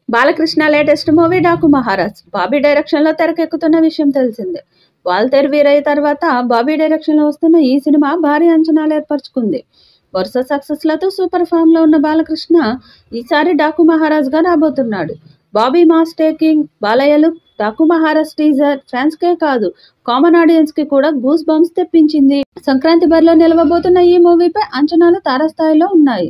Balakrishna latest movie Daaku Maharaj Bobby డైరెక్షన్లో తెరకెక్కుతున్న విషయం తెలిసిందే. వాల్తేరు వీరయ్య తర్వాత బాబీ డైరెక్షన్లో వస్తున్న ఈ సినిమా భారీ అంచనాలు ఏర్పరచుకుంది. వరుస సక్సెస్లతో సూపర్ ఫామ్లో ఉన్న బాలకృష్ణ ఈసారి డాకు మహారాజ్గా రాబోతున్నాడు. Bobby mass taking Balayya look, Daaku Maharaj teaser ఫ్యాన్స్కే కాదు కామన్ ఆడియన్స్కి కూడా గూస్ బంప్స్ తెప్పించింది. సంక్రాంతి బరిలో నిలవబోతున్న ఈ మూవీపై అంచనాలు తారాస్థాయిలో ఉన్నాయి.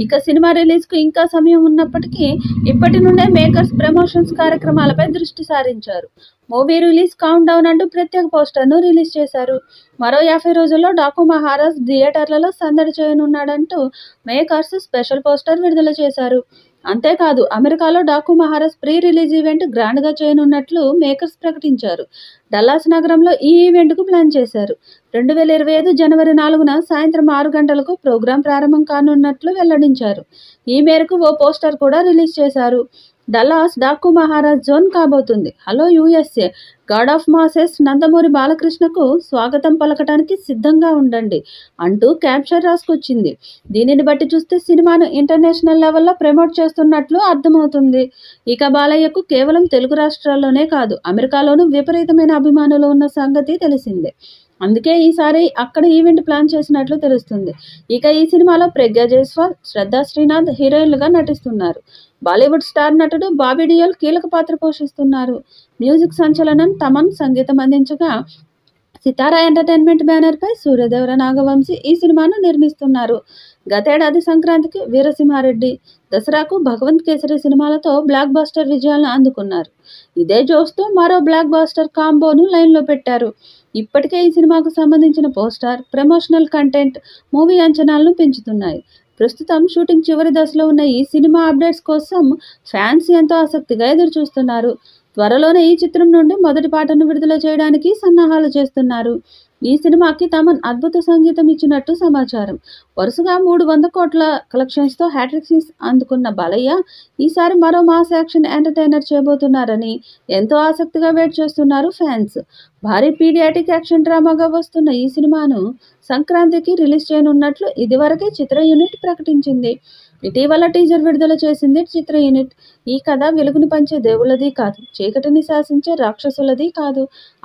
ఇక సినిమా రిలీజ్కు ఇంకా సమయం ఉన్నప్పటికీ ఇప్పటి నుండే మేకర్స్ ప్రమోషన్స్ కార్యక్రమాలపై దృష్టి సారించారు. మూవీ రిలీజ్ కౌంట్ డౌన్ అంటూ ప్రత్యేక పోస్టర్ను రిలీజ్ చేశారు. మరో 50 రోజుల్లో డాకు మహారాజ్ థియేటర్లలో సందడి చేయనున్నాడంటూ మేకర్స్ స్పెషల్ పోస్టర్ విడుదల చేశారు. అంతేకాదు అమెరికాలో Daaku Maharaj pre release event గ్రాండ్గా చేయనున్నట్లు మేకర్స్ ప్రకటించారు. డల్లాస్ నగరంలో ఈ ఈవెంట్కు ప్లాన్ చేశారు. 2025 జనవరి 4న సాయంత్రం 6 గంటలకు ప్రోగ్రాం ప్రారంభం కానున్నట్లు వెల్లడించారు. ఈ మేరకు ఓ పోస్టర్ కూడా రిలీజ్ చేశారు. డల్లాస్ డాకు మహారాజ్ జోన్ కాబోతుంది. Hello USA, god of masses Nandamuri బాలకృష్ణకు స్వాగతం పలకటానికి సిద్ధంగా ఉండండి అంటూ క్యాప్షన్ రాసుకొచ్చింది. దీనిని బట్టి చూస్తే సినిమాను ఇంటర్నేషనల్ లెవెల్లో ప్రమోట్ చేస్తున్నట్లు అర్థమవుతుంది. ఇక బాలయ్యకు కేవలం తెలుగు రాష్ట్రాల్లోనే కాదు అమెరికాలోనూ విపరీతమైన అభిమానులు ఉన్న సంగతి తెలిసిందే. అందుకే ఈసారి అక్కడ ఈవెంట్ ప్లాన్ చేసినట్లు తెలుస్తుంది. ఇక ఈ సినిమాలో ప్రజ్ఞా జైస్వాల్, శ్రద్ధా శ్రీనాథ్ హీరోయిన్లుగా నటిస్తున్నారు. బాలీవుడ్ స్టార్ నటుడు బాబీ డియోల్ కీలక పాత్ర పోషిస్తున్నారు. మ్యూజిక్ సంచలనం తమన్ సంగీతం అందించగా సితారా ఎంటర్టైన్మెంట్ బ్యానర్పై సూర్యదేవర నాగవంశీ ఈ సినిమాను నిర్మిస్తున్నారు. గతేడాది సంక్రాంతికి వీరసింహారెడ్డి, దసరాకు భగవంత్ కేసరి సినిమాలతో బ్లాక్ బస్టర్ విజయాలను అందుకున్నారు. ఇదే జోష్తో మరో బ్లాక్ బస్టర్ కాంబోను లైన్లో పెట్టారు. ఇప్పటికే ఈ సినిమాకు సంబంధించిన పోస్టర్, ప్రమోషనల్ కంటెంట్ మూవీ అంచనాలను పెంచుతున్నాయి. ప్రస్తుతం షూటింగ్ చివరి దశలో ఉన్న ఈ సినిమా అప్డేట్స్ కోసం ఫ్యాన్స్ ఎంతో ఆసక్తిగా ఎదురుచూస్తున్నారు. త్వరలోనే ఈ చిత్రం నుండి మొదటి పాటను విడుదల చేయడానికి సన్నాహాలు చేస్తున్నారు. ఈ సినిమాకి తమన్ అద్భుత సంగీతం ఇచ్చినట్టు సమాచారం. వరుసగా 300 కోట్ల కలెక్షన్స్తో హ్యాట్రిక్స్ అందుకున్న బాలయ్య ఈసారి మరో మాస్ యాక్షన్ ఎంటర్టైనర్ చేయబోతున్నారని ఎంతో ఆసక్తిగా వెయిట్ చేస్తున్నారు ఫ్యాన్స్. భారీ పీడియాటిక్ యాక్షన్ డ్రామాగా వస్తున్న ఈ సినిమాను సంక్రాంతికి రిలీజ్ చేయనున్నట్లు ఇదివరకే చిత్ర యూనిట్ ప్రకటించింది. ఇటీవల టీజర్ విడుదల చేసింది చిత్ర యూనిట్. ఈ కథ వెలుగుని పంచే దేవుళ్ళది కాదు, చీకటిని శాసించే రాక్షసులది కాదు,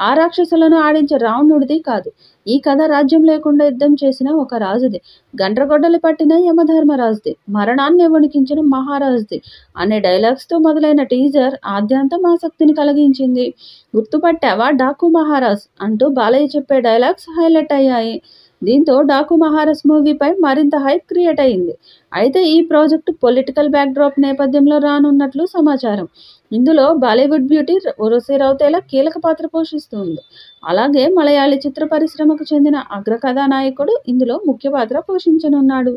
ఆ రాక్షసులను ఆడించే రావణుడిది కాదు. ఈ కథ రాజ్యం లేకుండా యుద్ధం చేసిన ఒక రాజుది, గండ్రగొడ్డలి పట్టిన యమధర్మరాజుది, మరణాన్ని వణికించిన మహారాజుది అనే డైలాగ్స్తో మొదలైన టీజర్ ఆద్యంతం ఆసక్తిని కలిగించింది. గుర్తుపట్టావా డాకు మహారాజ్ అంటూ బాలయ్య చెప్పే డైలాగ్స్ హైలైట్ అయ్యాయి. దీంతో డాకు మహారాజ్ మూవీపై మరింత హైప్ క్రియేట్ అయింది. అయితే ఈ ప్రాజెక్టు పొలిటికల్ బ్యాక్డ్రాప్ నేపథ్యంలో రానున్నట్లు సమాచారం. ఇందులో బాలీవుడ్ బ్యూటీ ఉర్వశీ రౌతేలా కీలక పాత్ర పోషిస్తుంది. అలాగే మలయాళీ చిత్ర పరిశ్రమకు చెందిన అగ్ర కథానాయకుడు ఇందులో ముఖ్య పాత్ర పోషించనున్నాడు.